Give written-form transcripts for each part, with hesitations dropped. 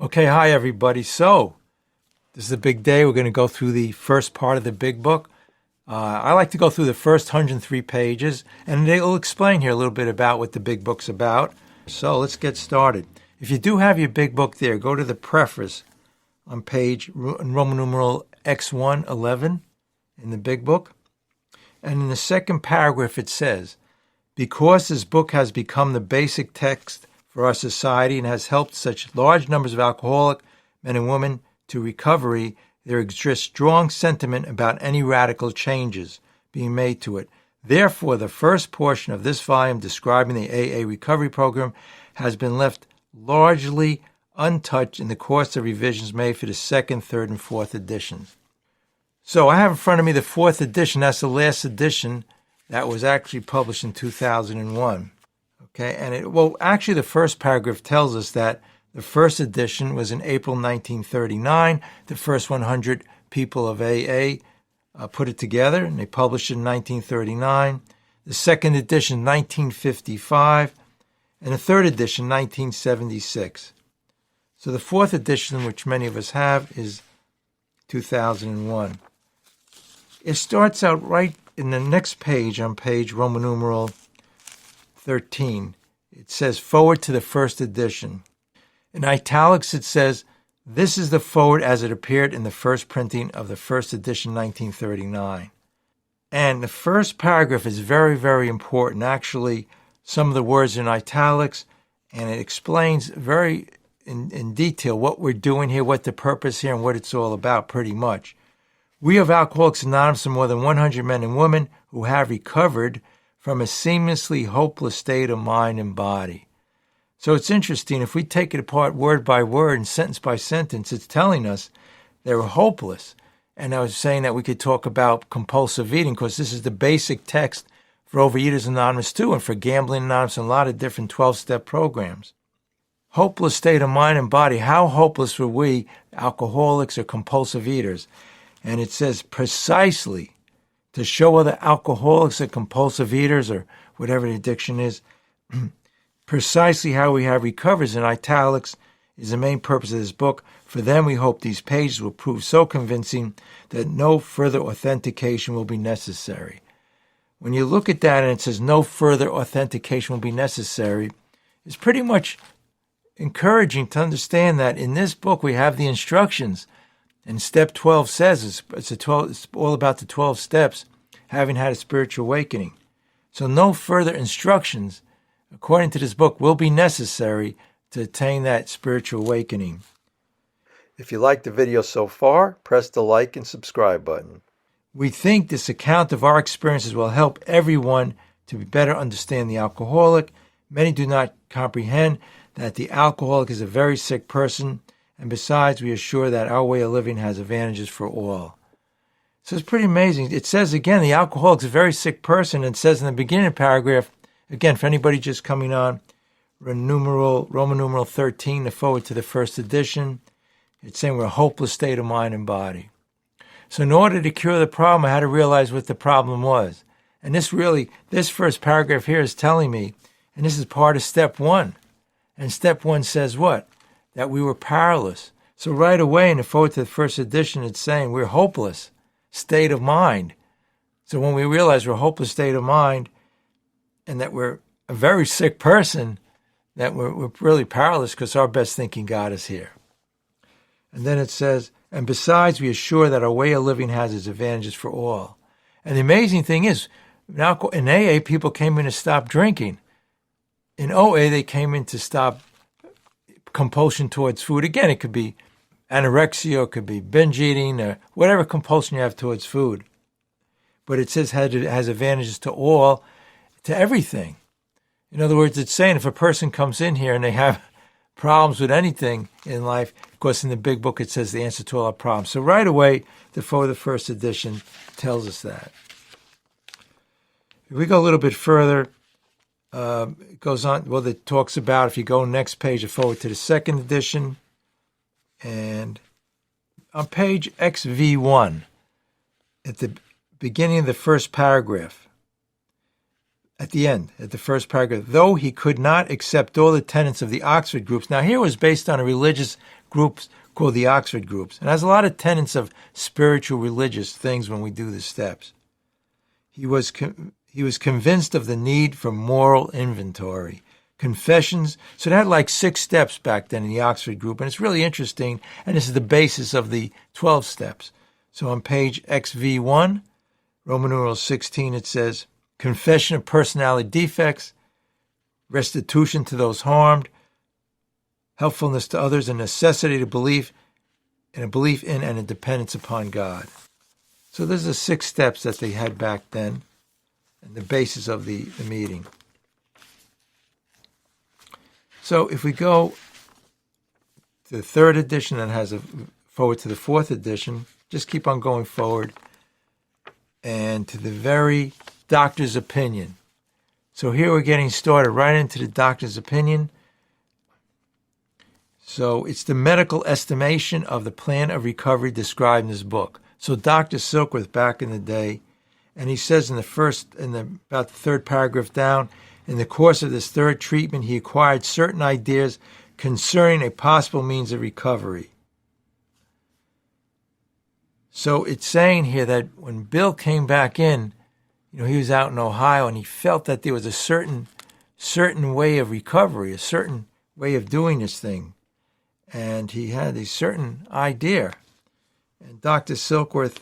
Okay, hi everybody. So, this is a big day. We're going to go through the first part of the big book. I like to go through the first 103 pages, and it'll explain here a little bit about what the big book's about. So, let's get started. If you do have your big book there, go to the preface on page Roman numeral X111 in the big book. And in the second paragraph it says, because this book has become the basic text for our society and has helped such large numbers of alcoholic men and women to recovery, there exists strong sentiment about any radical changes being made to it. Therefore, the first portion of this volume describing the AA recovery program has been left largely untouched in the course of revisions made for the second, third, and fourth editions. So I have in front of me the fourth edition. That's the last edition that was actually published in 2001. Okay, and actually the first paragraph tells us that the first edition was in April 1939. The first 100 people of AA put it together, and they published it in 1939. The second edition, 1955, and the third edition, 1976. So the fourth edition, which many of us have, is 2001. It starts out right in the next page, on page Roman numeral 13. It says, forward to the first edition. In italics, it says, this is the forward as it appeared in the first printing of the first edition, 1939. And the first paragraph is very, very important. Actually, some of the words in italics, and it explains very in detail what we're doing here, what the purpose here, and what it's all about, pretty much. We of Alcoholics Anonymous are more than 100 men and women who have recovered from a seamlessly hopeless state of mind and body. So it's interesting, if we take it apart word by word and sentence by sentence, it's telling us they were hopeless. And I was saying that we could talk about compulsive eating because this is the basic text for Overeaters Anonymous too, and for Gambling Anonymous and a lot of different 12-step programs. Hopeless state of mind and body. How hopeless were we, alcoholics or compulsive eaters? And it says precisely to show other alcoholics or compulsive eaters or whatever the addiction is, precisely how we have recovered in italics is the main purpose of this book. For them, we hope these pages will prove so convincing that no further authentication will be necessary. When you look at that and it says no further authentication will be necessary, it's pretty much encouraging to understand that in this book we have the instructions. And step 12 says it's all about the 12 steps, having had a spiritual awakening. So no further instructions, according to this book, will be necessary to attain that spiritual awakening. If you liked the video so far, press the like and subscribe button. We think this account of our experiences will help everyone to better understand the alcoholic. Many do not comprehend that the alcoholic is a very sick person, and besides, we are sure that our way of living has advantages for all. So it's pretty amazing. It says again, the alcoholic is a very sick person, and it says in the beginning of the paragraph, again, for anybody just coming on, Roman numeral 13, the forward to the first edition, it's saying we're a hopeless state of mind and body. So in order to cure the problem, I had to realize what the problem was. And this first paragraph here is telling me, and this is part of step 1. And step 1 says what? That we were powerless. So right away in the forward to the first edition, it's saying we're hopeless state of mind. So when we realize we're a hopeless state of mind and that we're a very sick person, that we're really powerless because our best thinking got us here. And then it says, and besides, we are sure that our way of living has its advantages for all. And the amazing thing is, now in AA, people came in to stop drinking. In OA, they came in to stop compulsion towards food. Again, it could be anorexia, it could be binge eating, or whatever compulsion you have towards food. But it says it has advantages to all, to everything. In other words, it's saying if a person comes in here and they have problems with anything in life, of course in the big book it says the answer to all our problems. So right away, the first edition tells us that. If we go a little bit further, it goes on, it talks about, if you go next page, forward to the second edition, and on page XV1, at the beginning of the first paragraph, at the end, at the first paragraph, though he could not accept all the tenets of the Oxford groups. Now, here was based on a religious groups called the Oxford groups, and has a lot of tenets of spiritual, religious things when we do the steps. He was convinced of the need for moral inventory, confessions. So it had like 6 steps back then in the Oxford group, and it's really interesting, and this is the basis of the 12 steps. So on page XV1, Roman numeral 16, it says, confession of personality defects, restitution to those harmed, helpfulness to others, a necessity to believe, and a belief in and a dependence upon God. So those are the 6 steps that they had back then, and the basis of the meeting. So if we go to the 3rd edition that has a forward to the 4th edition, just keep on going forward, and to the very doctor's opinion. So here we're getting started right into the doctor's opinion. So it's the medical estimation of the plan of recovery described in this book. So Dr. Silkworth back in the day, and he says about the 3rd paragraph down, in the course of this 3rd treatment, he acquired certain ideas concerning a possible means of recovery. So it's saying here that when Bill came back in, he was out in Ohio, and he felt that there was a certain way of recovery, a certain way of doing this thing. And he had a certain idea. And Dr. Silkworth,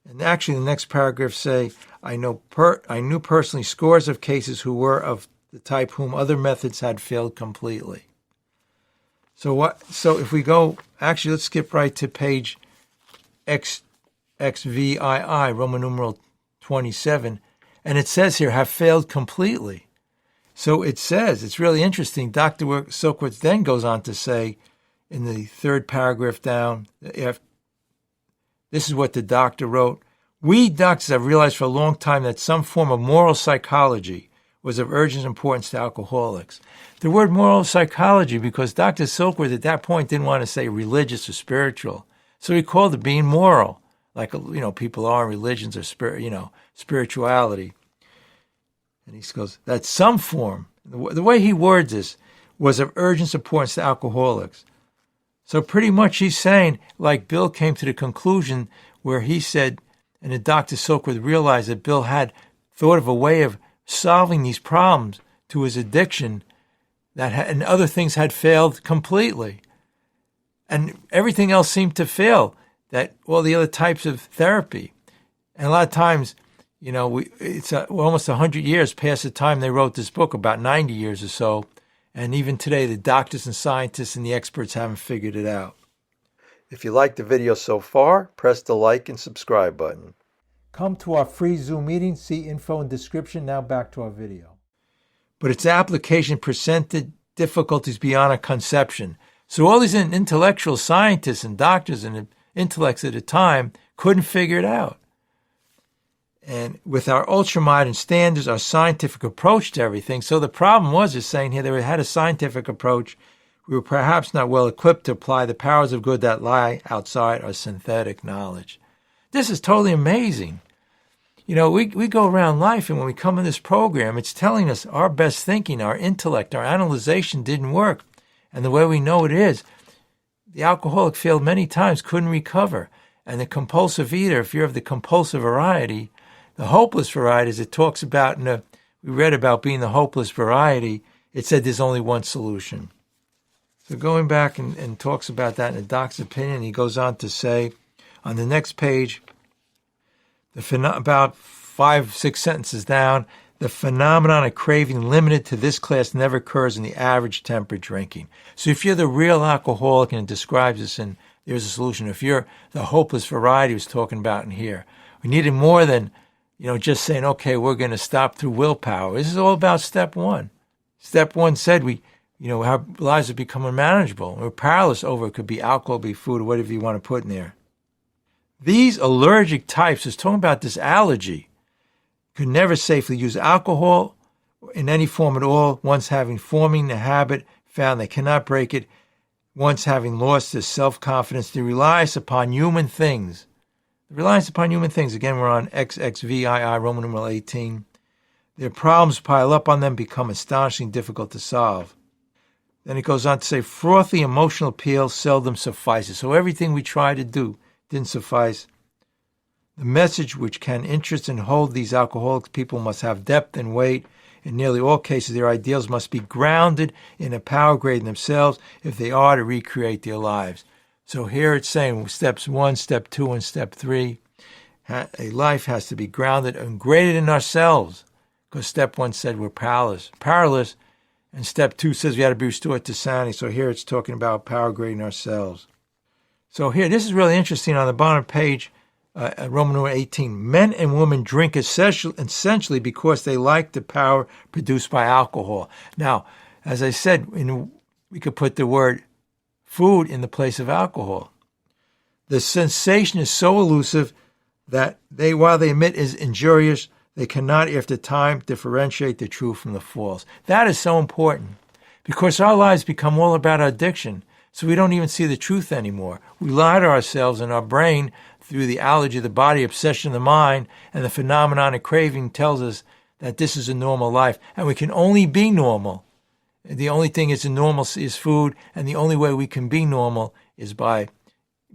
and actually the next paragraph say, I knew personally scores of cases who were of the type whom other methods had failed completely. So if we go, actually let's skip right to page XVII, Roman numeral 27, and it says here, have failed completely. So it says, it's really interesting, Dr. Silkworth then goes on to say, in the 3rd paragraph down, this is what the doctor wrote. We doctors have realized for a long time that some form of moral psychology was of urgent importance to alcoholics. The word moral psychology, because Dr. Silkworth at that point didn't want to say religious or spiritual, so he called it being moral, like people are in religions or spirituality. And he goes, that some form, the way he words this, was of urgent importance to alcoholics. So pretty much he's saying, like Bill came to the conclusion where he said, and then Dr. Silkworth realized that Bill had thought of a way of solving these problems to his addiction and other things had failed completely. And everything else seemed to fail, that all the other types of therapy. And a lot of times, it's almost 100 years past the time they wrote this book, about 90 years or so. And even today, the doctors and scientists and the experts haven't figured it out. If you liked the video so far, press the like and subscribe button. Come to our free Zoom meeting. See info in description. Now back to our video. But its application presented difficulties beyond a conception. So all these intellectual scientists and doctors and intellects at the time couldn't figure it out. And with our ultra-modern standards, our scientific approach to everything, so the problem is saying here they had a scientific approach. We were perhaps not well equipped to apply the powers of good that lie outside our synthetic knowledge. This is totally amazing. We go around life, and when we come in this program, it's telling us our best thinking, our intellect, our analyzation didn't work. And the way we know it is, the alcoholic failed many times, couldn't recover. And the compulsive eater, if you're of the compulsive variety, the hopeless variety, as it talks about, we read about being the hopeless variety, it said there's only one solution. So going back and talks about that in the doc's opinion, he goes on to say, on the next page, about 5-6 sentences down, the phenomenon of craving limited to this class never occurs in the average temperate drinking. So if you're the real alcoholic, and it describes this, and there's a solution. If you're the hopeless variety he was talking about in here, we needed more than just saying, okay, we're going to stop through willpower. This is all about step 1. Step 1 said our lives are becoming unmanageable. We're powerless over it. Could be alcohol, be food, or whatever you want to put in there. These allergic types, is talking about this allergy, could never safely use alcohol in any form at all, once having forming the habit, found they cannot break it, once having lost their self-confidence. They rely upon human things. The reliance upon human things, again, we're on XXVII, Roman numeral 18. Their problems pile up on them, become astonishingly difficult to solve. Then it goes on to say, frothy emotional appeal seldom suffices. So everything we try to do didn't suffice. The message which can interest and hold these alcoholic people must have depth and weight. In nearly all cases, their ideals must be grounded in a power greater than themselves if they are to recreate their lives. So here it's saying steps 1, step 2, and step 3. A life has to be grounded and greater than ourselves, because step 1 said we're powerless, and step 2 says we had to be restored to sanity. So here it's talking about power greater than ourselves. So here, this is really interesting. On the bottom page, Roman numeral 18, men and women drink essentially because they like the power produced by alcohol. Now, as I said, we could put the word food in the place of alcohol. The sensation is so elusive that while they admit is injurious, they cannot, after time, differentiate the true from the false. That is so important because our lives become all about addiction, so we don't even see the truth anymore. We lie to ourselves and our brain through the allergy of the body, obsession of the mind, and the phenomenon of craving tells us that this is a normal life, and we can only be normal. The only thing is normal is food, and the only way we can be normal is by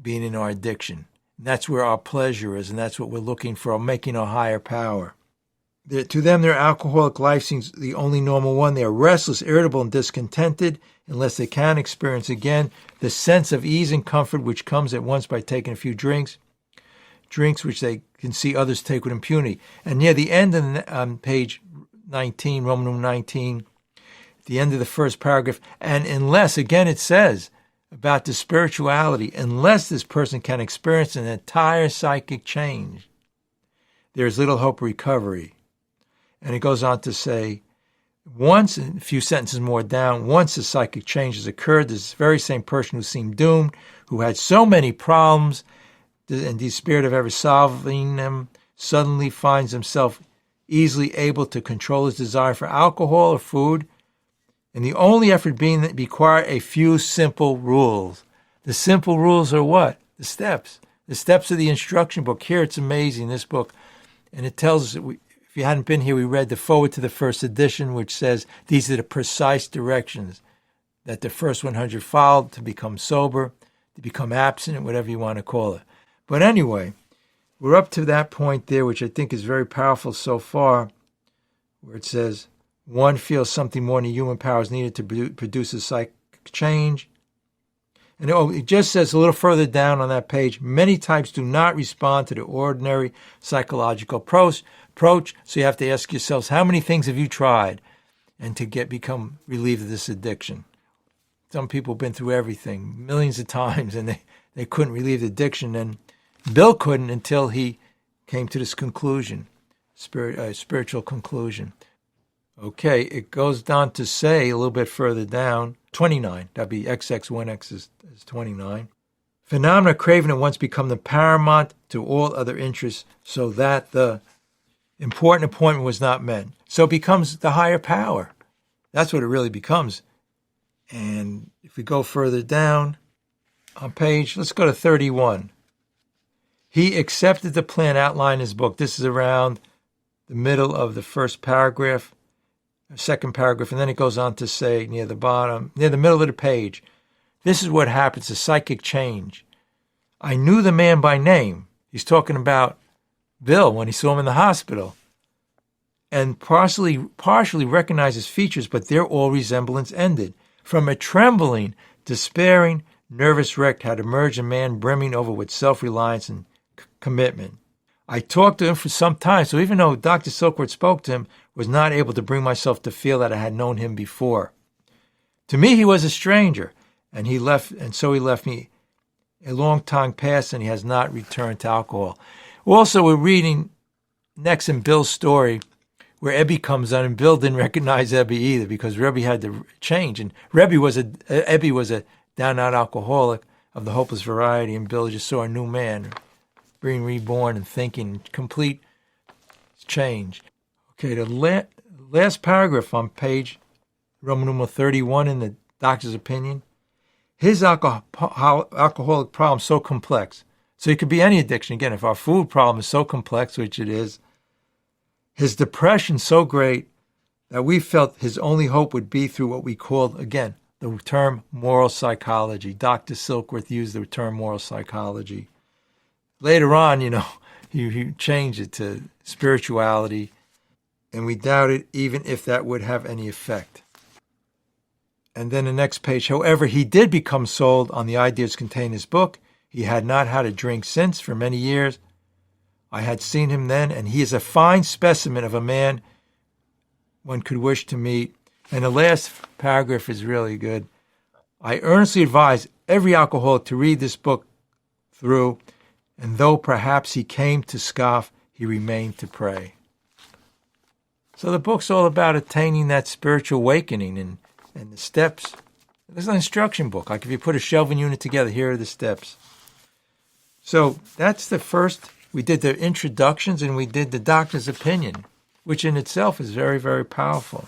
being in our addiction. And that's where our pleasure is, and that's what we're looking for, making our higher power. To them, their alcoholic life seems the only normal one. They are restless, irritable, and discontented unless they can experience again the sense of ease and comfort which comes at once by taking a few drinks which they can see others take with impunity. And near the end of page 19, Roman numeral 19, the end of the first paragraph, and unless, again it says about the spirituality, unless this person can experience an entire psychic change, there is little hope of recovery. And it goes on to say, once, a few sentences more down, once a psychic change has occurred, this very same person who seemed doomed, who had so many problems and despaired of ever solving them, suddenly finds himself easily able to control his desire for alcohol or food, and the only effort being that require a few simple rules. The simple rules are what? The steps. The steps of the instruction book. Here it's amazing, this book. And it tells us, that if you hadn't been here, we read the foreword to the first edition, which says these are the precise directions that the first 100 followed to become sober, to become abstinent, whatever you want to call it. But anyway, we're up to that point there, which I think is very powerful so far, where it says, one feels something more than human power is needed to produce a psychic change. And it just says a little further down on that page, many types do not respond to the ordinary psychological approach. So you have to ask yourselves, how many things have you tried and to become relieved of this addiction? Some people have been through everything millions of times and they couldn't relieve the addiction. And Bill couldn't until he came to this conclusion, spiritual conclusion. Okay, it goes down to say a little bit further down, 29, that'd be XX1X is 29. Phenomena craving at once become the paramount to all other interests, so that the important appointment was not met. So it becomes the higher power. That's what it really becomes. And if we go further down on page, let's go to 31. He accepted the plan outlined in his book. This is around the middle of the first paragraph. Second paragraph, and then it goes on to say near the middle of the page, this is what happens, a psychic change. I knew the man by name. He's talking about Bill when he saw him in the hospital, and partially recognized his features, but there all resemblance ended. From a trembling, despairing, nervous wreck had emerged a man brimming over with self-reliance and commitment. I talked to him for some time, so even though Dr. Silkworth spoke to him, was not able to bring myself to feel that I had known him before. To me, he was a stranger, and so he left me. A long time passed, and he has not returned to alcohol. Also, we're reading next in Bill's story, where Ebby comes on, and Bill didn't recognize Ebby either, because Rebbe had to change, and Ebby was a down-out alcoholic of the hopeless variety, and Bill just saw a new man, being reborn and thinking, complete change. Okay, the last paragraph on page Roman numeral 31 in the doctor's opinion. His alcoholic problem is so complex. So it could be any addiction. Again, if our food problem is so complex, which it is, his depression so great that we felt his only hope would be through what we called, again, the term moral psychology. Dr. Silkworth used the term moral psychology. Later on, he changed it to spirituality, and we doubted even if that would have any effect. And then the next page, however, he did become sold on the ideas contained in his book. He had not had a drink since for many years. I had seen him then, and he is a fine specimen of a man one could wish to meet. And the last paragraph is really good. I earnestly advise every alcoholic to read this book through, and though perhaps he came to scoff, he remained to pray. So the book's all about attaining that spiritual awakening and the steps. There's an instruction book. Like if you put a shelving unit together, here are the steps. So that's the first. We did the introductions and we did the doctor's opinion, which in itself is very, very powerful.